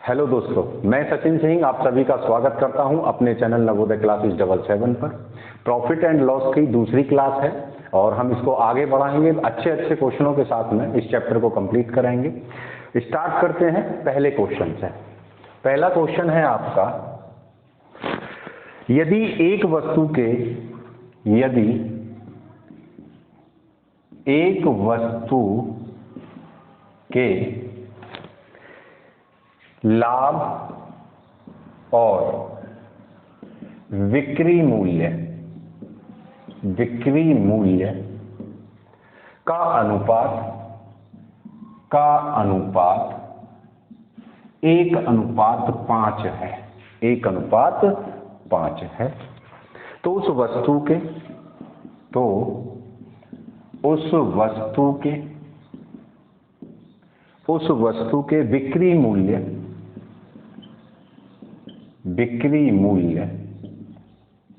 Hello दोस्तों, मैं सचिन सिंह आप सभी का स्वागत करता हूं अपने चैनल नवोदय क्लासेस 77 पर। प्रॉफिट एंड लॉस की दूसरी क्लास है और हम इसको आगे बढ़ाएंगे। अच्छे अच्छे क्वेश्चनों के साथ में इस चैप्टर को कंप्लीट कराएंगे। स्टार्ट करते हैं पहले क्वेश्चन से। पहला क्वेश्चन है आपका, यदि एक वस्तु के लाभ और विक्रय मूल्य का अनुपात 1:5 है। 1:5 है तो उस वस्तु के विक्रय मूल्य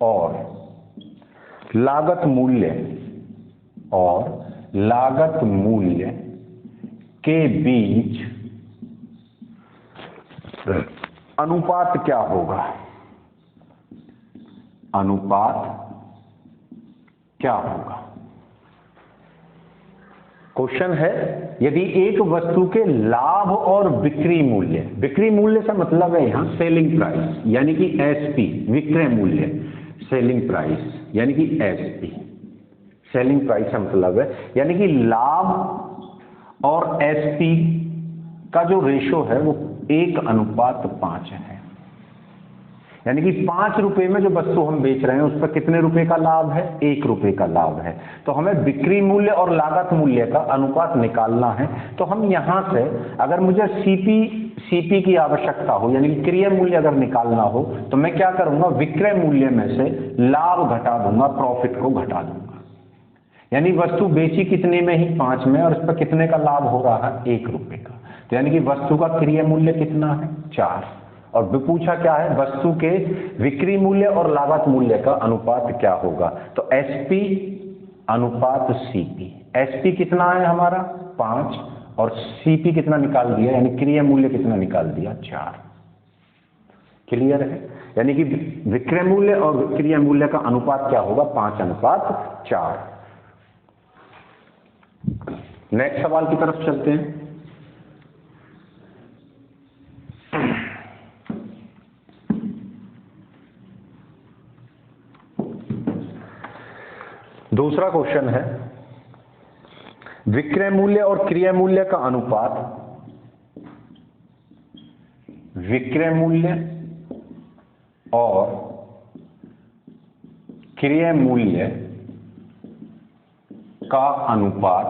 और लागत मूल्य के बीच अनुपात क्या होगा? क्वेश्चन है, यदि एक वस्तु के लाभ और बिक्री मूल्य से मतलब है यहां सेलिंग प्राइस यानी कि एसपी, विक्रय मूल्य सेलिंग प्राइस यानी कि एसपी, सेलिंग प्राइस का मतलब है यानी कि लाभ और एसपी का जो रेशो है वो 1:5 है। यानी कि 5 रुपए में जो वस्तु हम बेच रहे हैं उस पर कितने रुपए का लाभ है? 1 रुपए का लाभ है। तो हमें बिक्री मूल्य और लागत मूल्य का अनुपात निकालना है। तो हम यहां से अगर मुझे सीपी की आवश्यकता हो यानी कि क्रय मूल्य अगर निकालना हो तो मैं क्या करूंगा? विक्रय मूल्य में से लाभ घटा दूंगा, प्रॉफिट को घटा दूंगा। यानी वस्तु बेची कितने में ही? 5 में, और इस पर कितने का लाभ हो रहा है? 1 रुपए का। तो यानी कि वस्तु का क्रय मूल्य कितना है? 4। और पूछा क्या है? वस्तु के विक्रय मूल्य और लागत मूल्य का अनुपात क्या होगा? तो एसपी अनुपात सीपी। एसपी कितना है हमारा? 5, और सीपी कितना निकाल दिया यानी क्रय मूल्य कितना निकाल दिया? 4। क्लियर है? यानी कि विक्रय मूल्य और क्रय मूल्य का अनुपात क्या होगा? 5:4। नेक्स्ट सवाल की तरफ चलते हैं। दूसरा क्वेश्चन है, विक्रय मूल्य और क्रय मूल्य का अनुपात, विक्रय मूल्य और क्रय मूल्य का अनुपात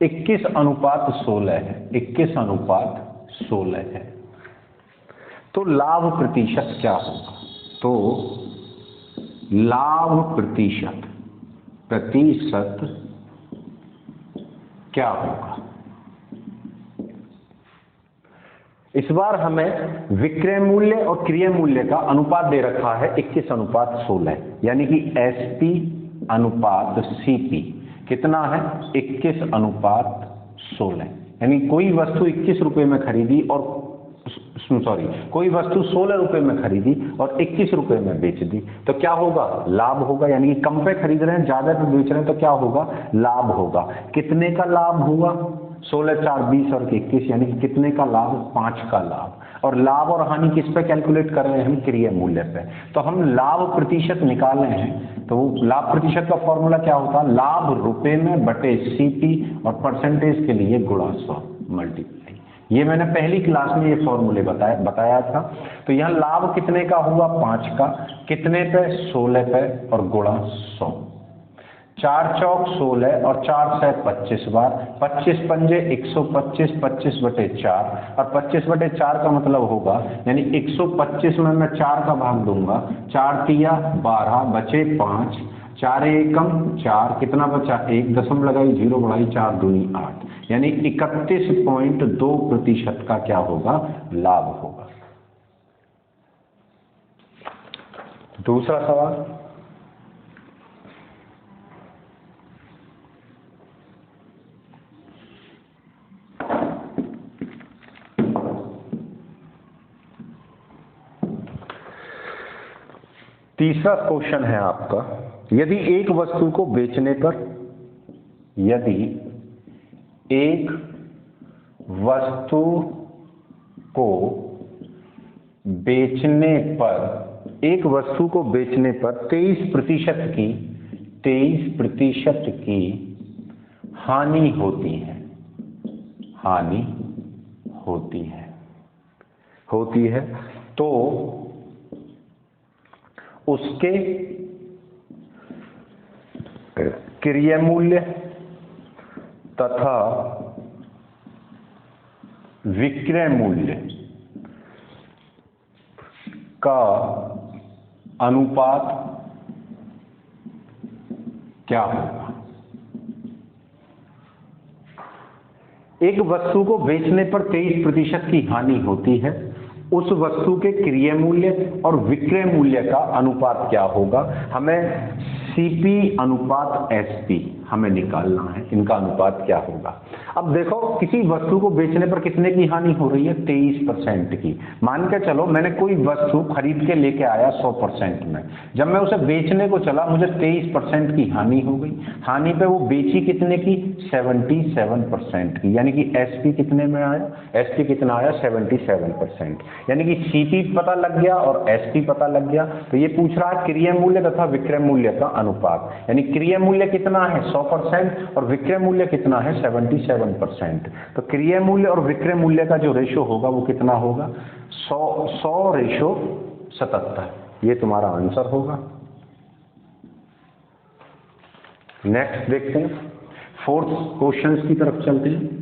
21:16 है। 21:16 है। तो लाभ प्रतिशत क्या होगा? तो लाभ प्रतिशत क्या होगा? इस बार हमें विक्रय मूल्य और क्रय मूल्य का अनुपात दे रखा है 21:16 यानी कि एसपी अनुपात सीपी कितना है? 21:16। यानी कोई वस्तु 21 रुपए में खरीदी और कोई वस्तु 16 रुपए में खरीदी और 21 रुपए में बेच दी तो क्या होगा? लाभ होगा। यानी कि कम पे खरीद रहे हैं, ज्यादा पे बेच रहे हैं तो क्या होगा? लाभ होगा। कितने का लाभ होगा? 16, 4, 20 और 21 यानी कि कितने का लाभ? 5 का लाभ। और लाभ और हानि किस पे कैलकुलेट कर रहे हैं? हम क्रय मूल्य पे। तो हम लाभ प्रतिशत निकाल रहे हैं तो लाभ प्रतिशत का फॉर्मूला क्या होता है? लाभ रुपए में बटे सीपी और परसेंटेज के लिए गुणा 100 मल्टीप्लाई। ये मैंने पहली क्लास में ये फॉर्मूले बताया था। तो यहाँ लाभ कितने का हुआ? 5 का। कितने पे? 16 पे और गुणा 100। 4 चौक 16 और 4 से 25 बार, 25 पंजे 125, 25/4 और 25/4 का मतलब होगा यानी 125 में मैं 4 का भाग दूंगा। 4 तिया 12 बचे 5, 4 एकम 4, कितना बचा? 1, दशम लगाई, 0 बढ़ाई, 4 दूनी 8 यानी 31.2% का क्या होगा? लाभ होगा। दूसरा सवाल, तीसरा क्वेश्चन है आपका, यदि एक वस्तु को बेचने पर, यदि एक वस्तु को बेचने पर, एक वस्तु को बेचने पर 23% की हानि होती है, हानि होती है, तो उसके क्रय मूल्य तथा विक्रय मूल्य का अनुपात क्या होगा? एक वस्तु को बेचने पर 23% की हानि होती है, उस वस्तु के क्रय मूल्य और विक्रय मूल्य का अनुपात क्या होगा? हमें सीपी अनुपात एसपी हमें निकालना है, इनका अनुपात क्या होगा। अब देखो किसी वस्तु को बेचने पर कितने की हानि हो रही है? 23% की। मान के चलो मैंने कोई वस्तु खरीद के लेके आया 100% में, जब मैं उसे बेचने को चला मुझे 23% की हानि हो गई। हानि पे वो बेची कितने की? 77% की, यानी कि एसपी कितने में आया? एसपी कितना आया? 77%। यानी कि सीपी पता लग गया और एसपी पता लग गया। तो ये पूछ रहा है क्रय मूल्य तथा विक्रय मूल्य का अनुपात, यानी क्रय मूल्य कितना है? 100% और विक्रय मूल्य कितना है? 77%। तो क्रय मूल्य और विक्रय मूल्य का जो रेशो होगा वो कितना होगा? 100:77। ये तुम्हारा आंसर होगा। नेक्स्ट देखते हैं, फोर्थ क्वेश्चन की तरफ चलते हैं।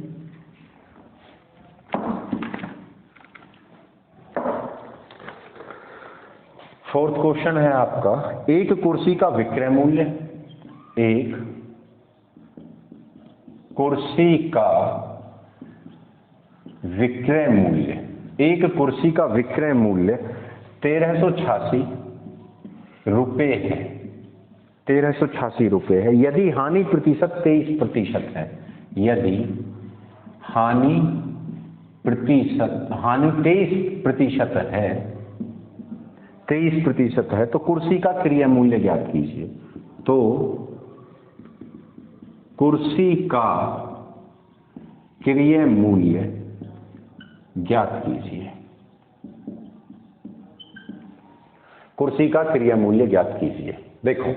फोर्थ क्वेश्चन है आपका, एक कुर्सी का विक्रय मूल्य, एक कुर्सी का विक्रय मूल्य, एक कुर्सी का विक्रय मूल्य 1386 रुपये है, 1386 रुपये है। यदि हानि प्रतिशत 23% है, यदि हानि 23% है, 23% है, तो कुर्सी का क्रय मूल्य ज्ञात कीजिए। तो कुर्सी का क्रय मूल्य ज्ञात कीजिए, कुर्सी का क्रय मूल्य ज्ञात कीजिए। देखो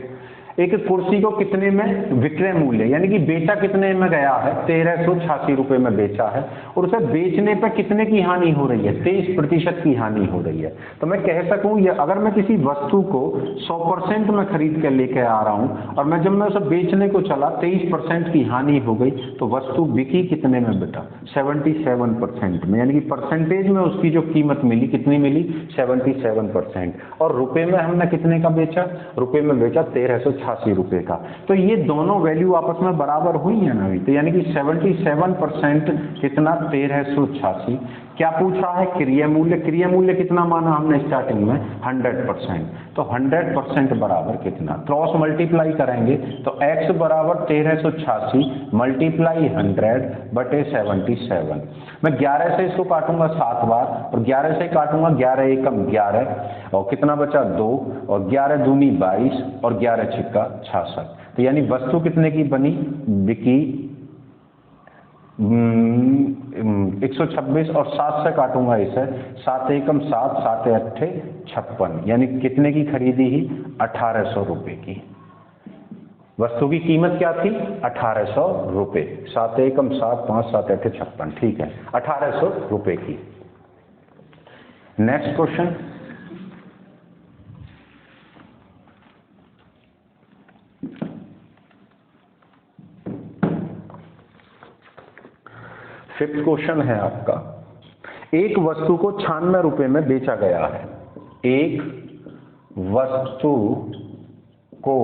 एक कुर्सी को कितने में विक्रय मूल्य, यानी कि बेचा कितने में गया है? 1386 रुपये में बेचा है, और उसे बेचने पर कितने की हानि हो रही है? 23% की हानि हो रही है। तो मैं कह सकूं ये, अगर मैं किसी वस्तु को 100% में खरीद कर लेके आ रहा हूं और मैं जब मैं उसे बेचने को चला 23% की हानि हो गई, तो वस्तु बिकी कितने में बेटा? 77% में, यानी कि परसेंटेज में उसकी जो कीमत मिली कितनी मिली? 77%। और रुपए में हमने कितने का बेचा? रुपए में बेचा 1386 रुपए का। तो ये दोनों वैल्यू आपस में बराबर हुई है ना अभी, तो यानी कि 77% कितना? 1386। क्या पूछा है? क्रय मूल्य। क्रय मूल्य कितना माना हमने स्टार्टिंग में? 100%। तो 100% बराबर कितना? क्रॉस मल्टीप्लाई करेंगे तो x बराबर 1386 मल्टीप्लाई 100/77। मैं 11 से इसको काटूंगा 7 बार, और 11 से काटूंगा 11 एकम 11, और कितना बचा? 2, और 11 दूनी 22, और 11 छिक्का 66। तो यानी वस्तु कितने की बनी? बिकी 126, और 7 से काटूंगा इसे, 7 एकम 7, 7 अट्ठे 56, यानी कितने की खरीदी ही? 1800 रुपए की। वस्तु की कीमत क्या थी? 1800 रुपए। 7 एकम 7, 5, 7 अट्ठे 56, ठीक है, 1800 रुपए की। नेक्स्ट क्वेश्चन, फिफ्थ क्वेश्चन है आपका, एक वस्तु को 96 रुपए में बेचा गया है। एक वस्तु को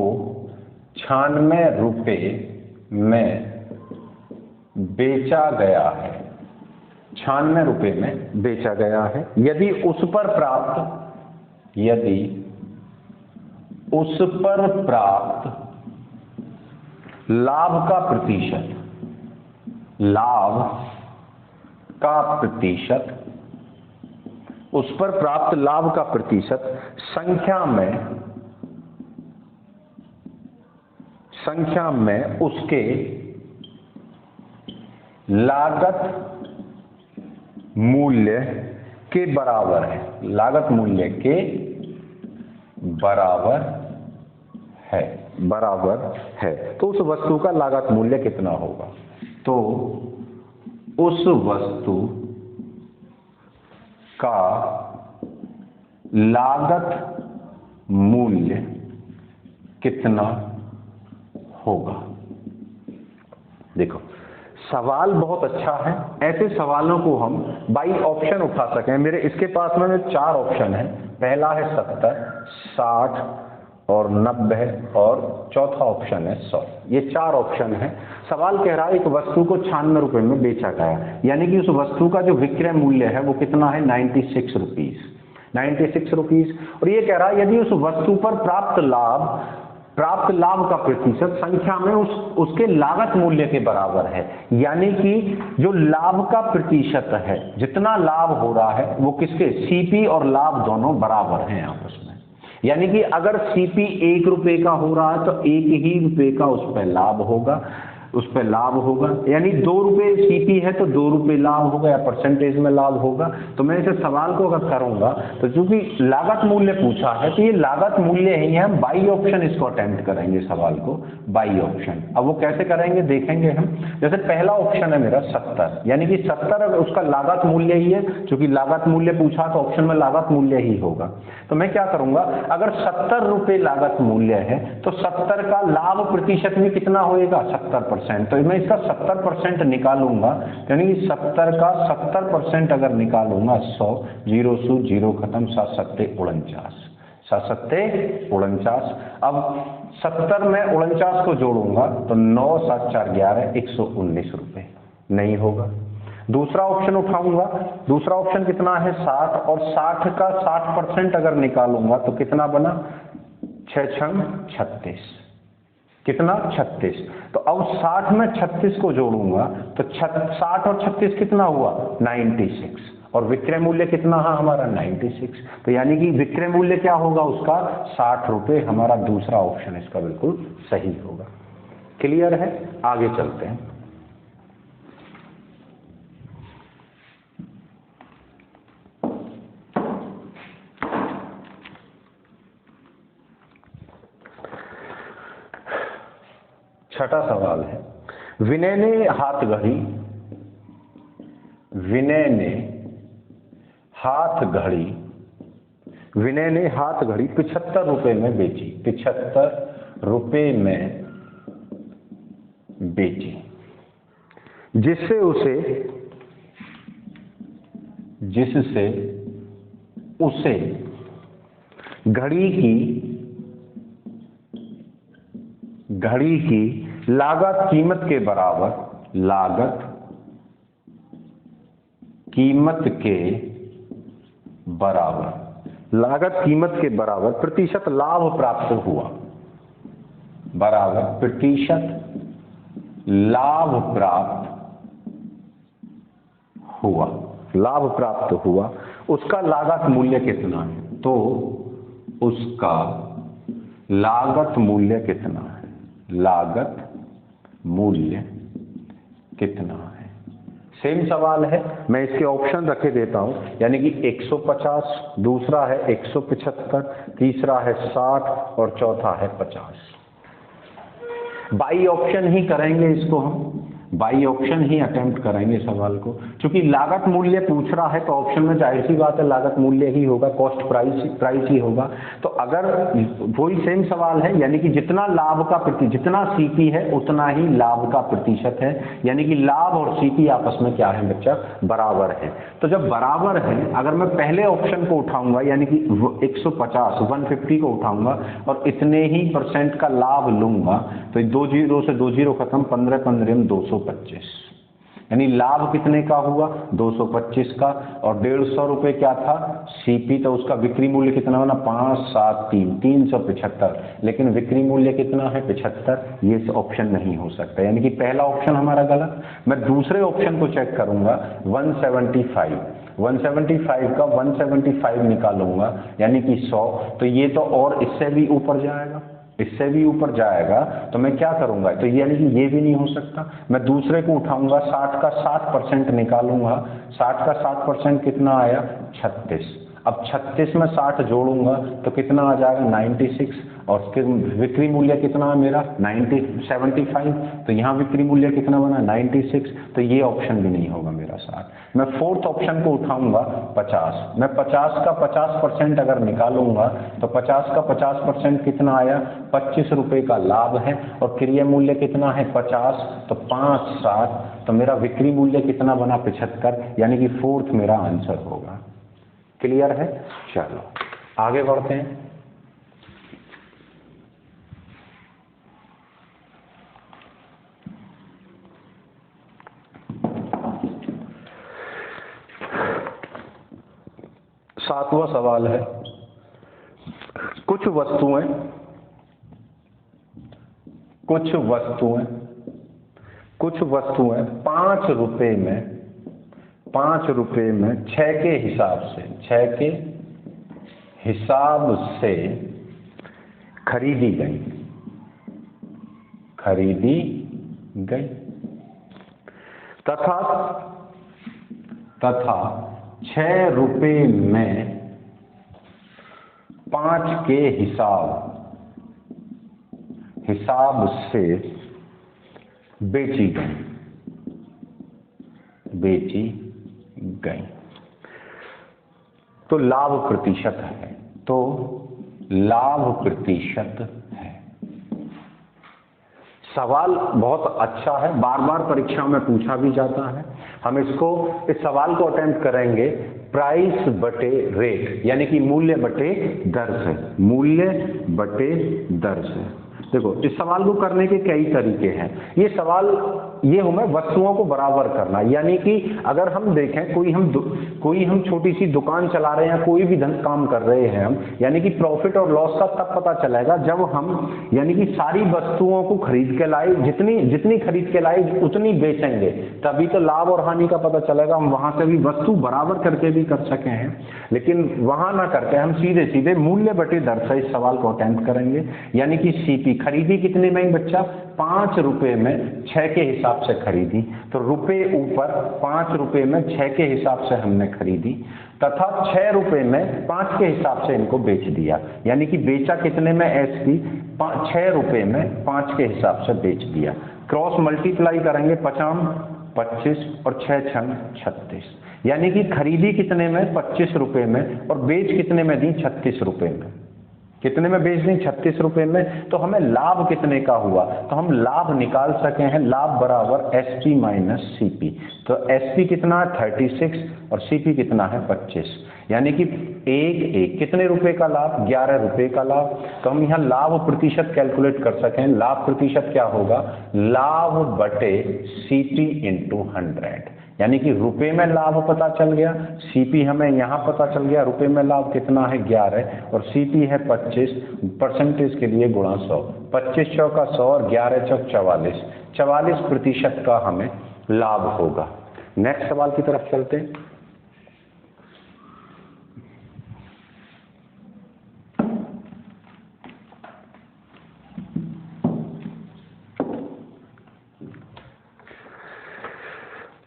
96 रुपए में बेचा गया है, 96 रुपए में बेचा गया है। यदि उस पर प्राप्त लाभ का प्रतिशत, उस पर प्राप्त लाभ का प्रतिशत संख्या में संख्या में उसके लागत मूल्य के बराबर है, लागत मूल्य के बराबर है। तो उस वस्तु का लागत मूल्य कितना होगा? तो उस वस्तु का लागत मूल्य कितना होगा? देखो सवाल बहुत अच्छा है, ऐसे सवालों को हम बाई ऑप्शन उठा सकें। मेरे इसके पास में 4 ऑप्शन है, पहला है 70, 60 और 90 और चौथा ऑप्शन है 100। ये 4 ऑप्शन है। सवाल कह रहा है एक वस्तु को 96 रुपए में बेचा गया, यानी कि उस वस्तु का जो विक्रय मूल्य है वो कितना है? 96 रुपीज, 96 रुपीज। और ये कह रहा है यदि उस वस्तु पर प्राप्त लाभ का प्रतिशत संख्या में उसके लागत मूल्य के बराबर है, यानी कि जो लाभ का प्रतिशत है, जितना लाभ हो रहा है वो किसके? सीपी और लाभ दोनों बराबर हैं आपस में। यानी कि अगर सीपी 1 रुपए का हो रहा है तो 1 ही रुपए का उस पर लाभ होगा, यानी 2 रुपए सीपी है तो 2 रुपए लाभ होगा या परसेंटेज में लाभ होगा। तो मैं इसे सवाल को अगर करूंगा तो चूंकि लागत मूल्य पूछा है तो ये लागत मूल्य ही है, हम बाई ऑप्शन इसको अटेम्प्ट करेंगे सवाल को, बाई ऑप्शन। अब वो कैसे करेंगे देखेंगे हम। जैसे पहला ऑप्शन है मेरा 70, यानी कि 70 उसका लागत मूल्य ही है, चूंकि लागत मूल्य पूछा तो ऑप्शन में लागत मूल्य ही होगा। तो मैं क्या करूंगा, अगर 70 रुपए लागत मूल्य है तो 70 का लाभ प्रतिशत में कितना होएगा? 70%। तो मैं इसका 70% निकालूंगा, यानी कि 70 का 70% अगर निकालूंगा 100, 0 से 0 खत्म, 7 सत्ते 49, 7 सत्ते 49। अब 70 में 49 को जोड़ूंगा तो 9 7 4 11, 119 रुपए। नहीं होगा। दूसरा ऑप्शन उठाऊंगा, दूसरा ऑप्शन कितना है? 60, और 60 का 60% अगर निकालूंगा तो कितना बना? 6 छंग 36, कितना? 36। तो अब 60 में 36 को जोड़ूंगा तो 60 और 36 कितना हुआ? 96, और विक्रय मूल्य कितना है हमारा? 96। तो यानी कि विक्रय मूल्य क्या होगा उसका? 60 रुपए। हमारा दूसरा ऑप्शन इसका बिल्कुल सही होगा। क्लियर है? आगे चलते हैं। छठा सवाल है, विनय ने हाथ घड़ी 75 रुपए में बेची, 75 रुपए में बेची, जिससे उसे घड़ी की लागत कीमत के बराबर प्रतिशत लाभ प्राप्त हुआ, लाभ प्राप्त हुआ। उसका लागत मूल्य कितना है? तो उसका लागत मूल्य कितना है? सेम सवाल है, मैं इसके ऑप्शन रखे देता हूं, यानी कि 150, दूसरा है 175, तीसरा है 60 और चौथा है 50। बाई ऑप्शन ही करेंगे इसको, हम बाई ऑप्शन ही अटेम्प्ट करेंगे सवाल को। क्योंकि लागत मूल्य पूछ रहा है तो ऑप्शन में जाहिर सी बात है लागत मूल्य ही होगा, कॉस्ट प्राइस ही होगा। तो अगर वही सेम सवाल है, यानी कि जितना जितना सीपी है उतना ही लाभ का प्रतिशत है, यानी कि लाभ और सीपी आपस में क्या है बच्चा? बराबर है। तो जब बराबर है, अगर मैं पहले ऑप्शन को उठाऊंगा यानी कि 150 को उठाऊंगा और इतने ही % का लाभ लूंगा तो 2 0 से 2 0 खत्म, 15 15 225, यानी लाभ कितने का हुआ? 225 का, और 150 रुपए क्या था? सीपी। तो उसका बिक्री मूल्य कितना होना? 5 7 3 375, लेकिन बिक्री मूल्य कितना है? 75। ये ऑप्शन नहीं हो सकता, यानी कि पहला ऑप्शन हमारा गलत। मैं दूसरे ऑप्शन को चेक करूंगा, 175 का 175 निकालूंगा यानी कि 100, तो ये तो और इससे भी ऊपर जाएगा, इससे भी ऊपर जाएगा तो मैं क्या करूंगा, तो यानी कि ये भी नहीं हो सकता। मैं दूसरे को उठाऊंगा, 60 का 60% निकालूंगा, 60 का 60% कितना आया 36। अब 36 में 60 जोड़ूंगा तो कितना आ जाएगा 96, और उसके बिक्री मूल्य कितना है मेरा 75, तो यहाँ बिक्री मूल्य कितना बना 96, तो ये ऑप्शन भी नहीं होगा मेरा 60। मैं फोर्थ ऑप्शन को उठाऊंगा 50, मैं 50 का 50% अगर निकालूंगा तो 50 का 50% कितना आया 25 रुपए का लाभ है, और क्रय मूल्य कितना है 50, तो 5 7, तो मेरा बिक्री मूल्य कितना बना 75, यानी कि फोर्थ मेरा आंसर होगा। क्लियर है? चलो आगे बढ़ते हैं। सातवां सवाल है, कुछ वस्तुएं 5 रुपए में 6 के हिसाब से खरीदी गई तथा 6 रुपए में 5 के हिसाब से बेची गई, तो लाभ प्रतिशत है। सवाल बहुत अच्छा है, बार बार परीक्षा में पूछा भी जाता है। हम इस सवाल को अटेम्प्ट करेंगे प्राइस बटे रेट, यानी कि मूल्य बटे दर से। देखो इस सवाल को करने के कई तरीके हैं। ये सवाल ये हमें वस्तुओं को बराबर करना, यानी कि अगर हम देखें कोई हम छोटी सी दुकान चला रहे हैं, कोई भी काम कर रहे हैं हम, यानी कि प्रॉफिट और लॉस का तब पता चलेगा जब हम यानी कि सारी वस्तुओं को खरीद के लाए, जितनी खरीद के लाए उतनी बेचेंगे, तभी तो लाभ और हानि का पता चलेगा। हम वहां से भी वस्तु बराबर करके भी कर सके हैं, लेकिन वहां ना करके हम सीधे मूल्य बटे दर से इस सवाल को अटेम्प्ट करेंगे। यानी कि सीपी खरीदी कितने में बच्चा 5 रुपए में 6 के हिसाब से खरीदी, तो रुपए ऊपर 5 रुपए में 6 के हिसाब से हमने खरीदी, तथा 6 रुपए में 5 के हिसाब से इनको बेच दिया। यानी कि बेचा कितने में एसपी 6 रुपए में 5 के हिसाब से बेच दिया। क्रॉस मल्टीप्लाई करेंगे 5 25 और 6 6 36, यानी कि खरीदी कितने में 25 रुपए में और बेच कितने में दी 36 रुपए में। कितने में बेच दी 36 रुपए में, तो हमें लाभ कितने का हुआ, तो हम लाभ निकाल सके हैं। लाभ बराबर एसपी माइनस सीपी, तो एसपी कितना है 36 और सीपी कितना है 25, यानी कि एक कितने रुपए का लाभ 11 रुपए का लाभ। तो हम यहाँ लाभ प्रतिशत कैलकुलेट कर सकें। लाभ प्रतिशत क्या होगा, लाभ बटे सीपी इंटू 100, यानी कि रुपए में लाभ पता चल गया, सीपी हमें यहाँ पता चल गया, रुपए में लाभ कितना है 11 और सीपी है 25, परसेंटेज के लिए गुणा 100, 25 चौका 100 और 11 चौक 44% का हमें लाभ होगा। नेक्स्ट सवाल की तरफ चलते हैं।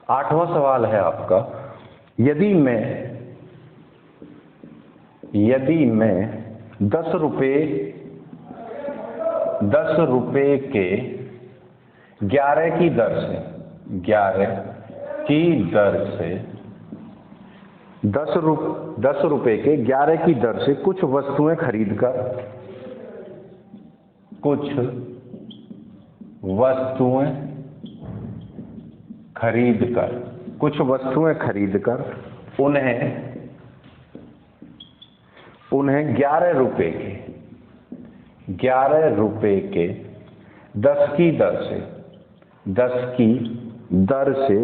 आठवां सवाल है आपका, यदि मैं 10 रुपए के 11 की दर से 10 रुपए के 11 की दर से कुछ वस्तुएं खरीद कर उन्हें 11 रुपए के 10 की दर से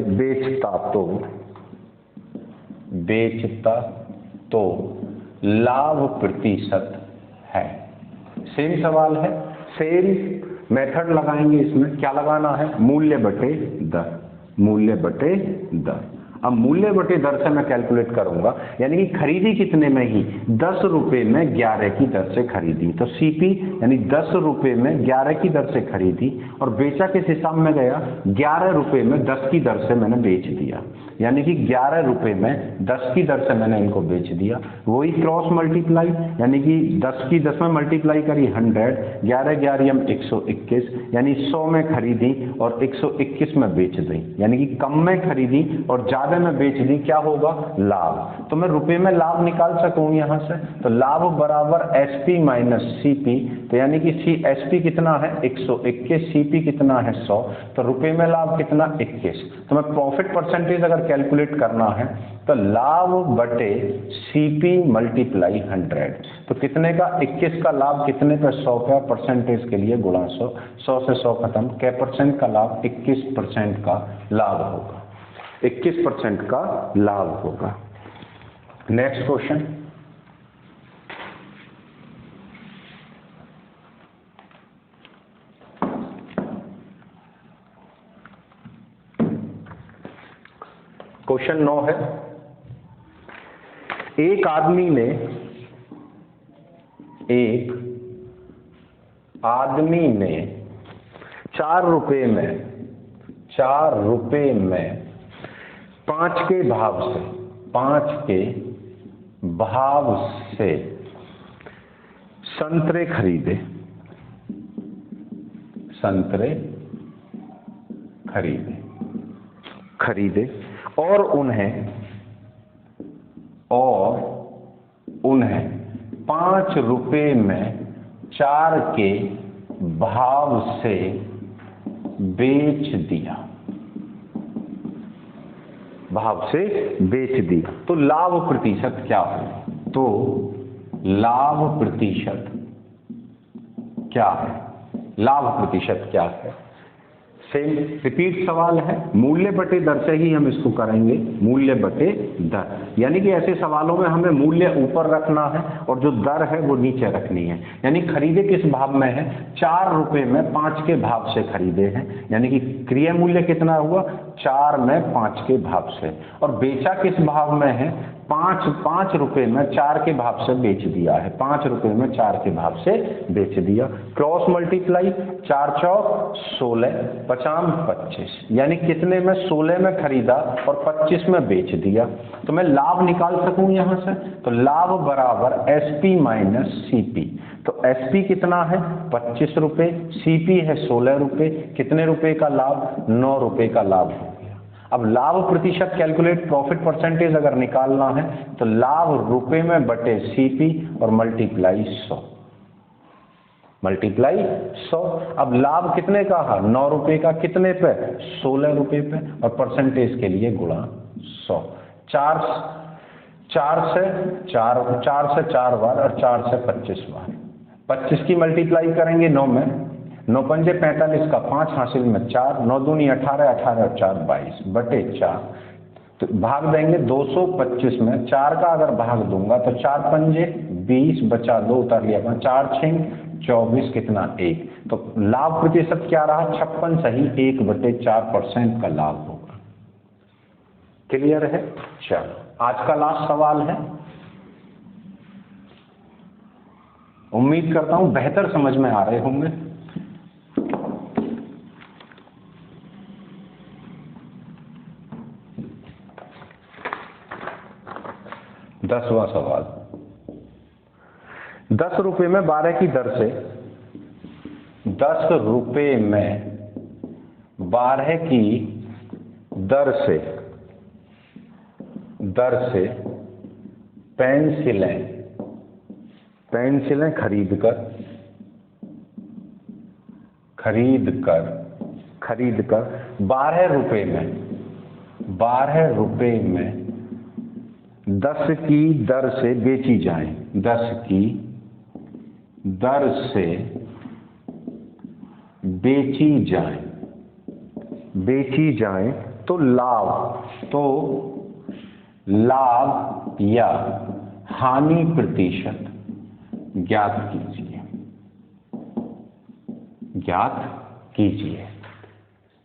बेचता तो लाभ प्रतिशत है। सेम सवाल है, सेम मेथड लगाएंगे। इसमें क्या लगाना है, मूल्य बटे दर। अब मूल्य बटे दर से मैं कैलकुलेट करूंगा, यानी कि खरीदी कितने में ही 10 रुपए में 11 की दर से खरीदी, तो सीपी यानी 10 रुपए में 11 की दर से खरीदी और बेचा किस हिसाब में गया, 11 रुपए में 10 की दर से मैंने बेच दिया, यानी कि 11 रुपए में 10 की दर से मैंने इनको बेच दिया। वही क्रॉस मल्टीप्लाई, यानी कि 10 की 10 में मल्टीप्लाई करी 100, 11 11 121, यानी 100 में खरीदी और 121 में बेच दी, यानी कि कम में खरीदी और ज्यादा में बेच दी, क्या होगा, लाभ। तो मैं रुपए में लाभ निकाल सकूं यहां से, तो लाभ बराबर एसपी माइनस सीपी, तो यानी कि एसपी कितना है 121, सीपी कितना है 100, तो रुपए में लाभ कितना 21। तो मैं प्रॉफिट परसेंटेज अगर कैलकुलेट करना है तो लाभ बटे सीपी मल्टीप्लाई 100, तो कितने का 21 का लाभ कितने पे 100 का, परसेंटेज के लिए गुणा 100, 100 से 100 खत्म, क्या परसेंट का लाभ 21% का लाभ होगा, 21% का लाभ होगा। नेक्स्ट क्वेश्चन, क्वेश्चन 9 है, एक आदमी ने 4 रुपए में 5 के भाव से संतरे खरीदे और उन्हें 5 रुपए में 4 के भाव से बेच दिया, तो लाभ प्रतिशत क्या है, तो लाभ प्रतिशत क्या है, सेम रिपीट सवाल है, मूल्य बटे दर से ही हम इसको करेंगे, मूल्य बटे दर, यानी कि ऐसे सवालों में हमें मूल्य ऊपर रखना है और जो दर है वो नीचे रखनी है। यानी खरीदे किस भाव में है, 4 रुपए में 5 के भाव से खरीदे हैं, यानी कि क्रिया मूल्य कितना हुआ 4 में 5 के भाव से, और बेचा किस भाव में है, 5 रुपए में 4 के भाव से बेच दिया है, 5 रुपए में 4 के भाव से बेच दिया। क्रॉस मल्टीप्लाई, 4 चौक 16, 50 25, यानी कितने में 16 में खरीदा और 25 में बेच दिया, तो मैं लाभ निकाल सकूं यहां से, तो लाभ बराबर एसपी माइनस सीपी, तो एसपी कितना है 25 रुपए, सीपी है 16 रुपए, कितने रुपए का लाभ, 9 रुपए का लाभ हो गया। अब लाभ प्रतिशत कैलकुलेट, प्रॉफिट परसेंटेज अगर निकालना है तो लाभ रुपए में बटे सीपी और मल्टीप्लाई 100। अब लाभ कितने का है 9 रुपए का, कितने पे 16 रुपए पे, और परसेंटेज के लिए गुणा 100, 4 से 4 बार और 4 से 25 बार, 25 की मल्टीप्लाई करेंगे 9 में, 9 पंजे 45 का 5 हासिल में 4, 9 दूनी 18, 18 और 4 22 बटे 4, तो भाग देंगे 225 में, 4 का अगर भाग दूंगा तो 4 पंजे 20, बचा 2 उतार लिया, 4 6 24, कितना 1, तो लाभ प्रतिशत क्या रहा 56 सही, 1/4% का लाभ होगा। क्लियर है। चलो आज का लास्ट सवाल है, उम्मीद करता हूं बेहतर समझ में आ रहे होंगे। दसवां सवाल, 10 रुपए में 12 की दर से 10 रुपए में 12 की दर से पेंसिलें खरीद कर 12 रुपए में 10 की दर से बेची जाए, 10 की दर से बेची जाए तो लाभ या हानि प्रतिशत ज्ञात कीजिए।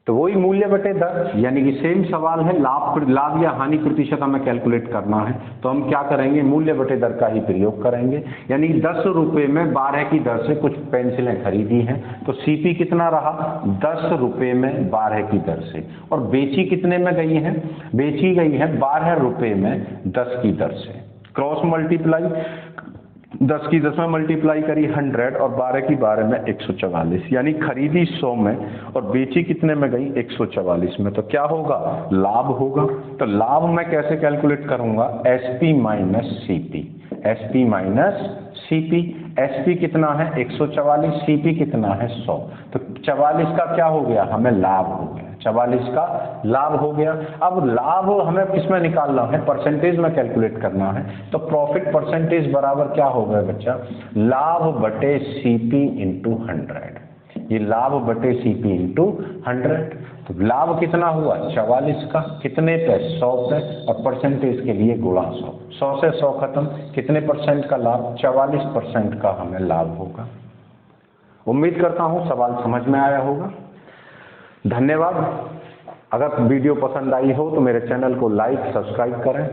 तो वही मूल्य बटे दर, यानी कि सेम सवाल है, लाभ या हानि प्रतिशत हमें कैलकुलेट करना है, तो हम क्या करेंगे, मूल्य बटे दर का ही प्रयोग करेंगे। यानी 10 रुपये में 12 की दर से कुछ पेंसिलें खरीदी हैं, तो सीपी कितना रहा, 10 रुपये में 12 की दर से, और बेची कितने में गई है, बेची गई है 12 रुपये में 10 की दर से। क्रॉस मल्टीप्लाई, 10 की 10 में मल्टीप्लाई करी 100 और 12 की 12 में 144, यानी खरीदी 100 में और बेची कितने में गई, 144 में, तो क्या होगा, लाभ होगा। तो लाभ मैं कैसे कैलकुलेट करूंगा, SP minus CP, SP minus CP. SP कितना है 144, सीपी कितना है 100, तो 44 का क्या हो गया, हमें लाभ हो गया, 44 का लाभ हो गया। अब लाभ हमें किसमें निकालना है, परसेंटेज में कैलकुलेट करना है, तो प्रॉफिट परसेंटेज बराबर क्या हो गया बच्चा, लाभ बटे सीपी इंटू 100। ये लाभ बटे सीपी इंटू 100, तो लाभ कितना हुआ 44 का, कितने पे 100 पे, और परसेंटेज के लिए गुणा 100, 100 से 100 खत्म, कितने परसेंट का लाभ, 44% का हमें लाभ होगा। उम्मीद करता हूँ सवाल समझ में आया होगा। धन्यवाद। अगर वीडियो पसंद आई हो तो मेरे चैनल को लाइक सब्सक्राइब करें।